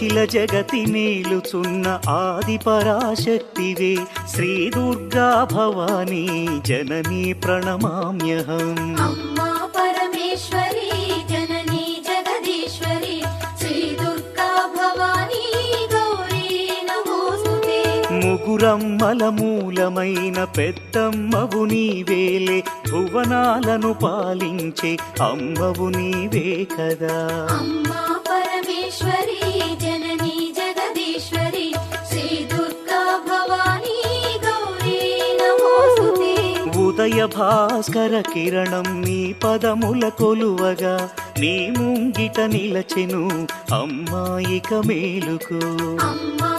అఖిల జగతి మేలుచున్న ఆది పరాశక్తివే శ్రీ దుర్గా భవానీ జననీ ప్రణమామ్యహం. అమ్మా పరమేశ్వరి జననీ జగదీశ్వరి శ్రీ దుర్గా భవానీ గౌరీ నమోస్తుతే. ముగురమ్మల మూలమైన పెద్దమ్మవు నీవేలే భువనాలను పాలించే అమ్మవు నీవే కదా. అమ్మా పరమేశ్వరి జననీ జగదీశ్వరి శ్రీ దుర్గా భవానీ గౌరీ నమోస్తుతే. ఉదయ భాస్కర కిరణం నీ పదముల కొలువగా నీ ముంగిట నిలచెను అమ్మాయిక మేలుకు. అమ్మా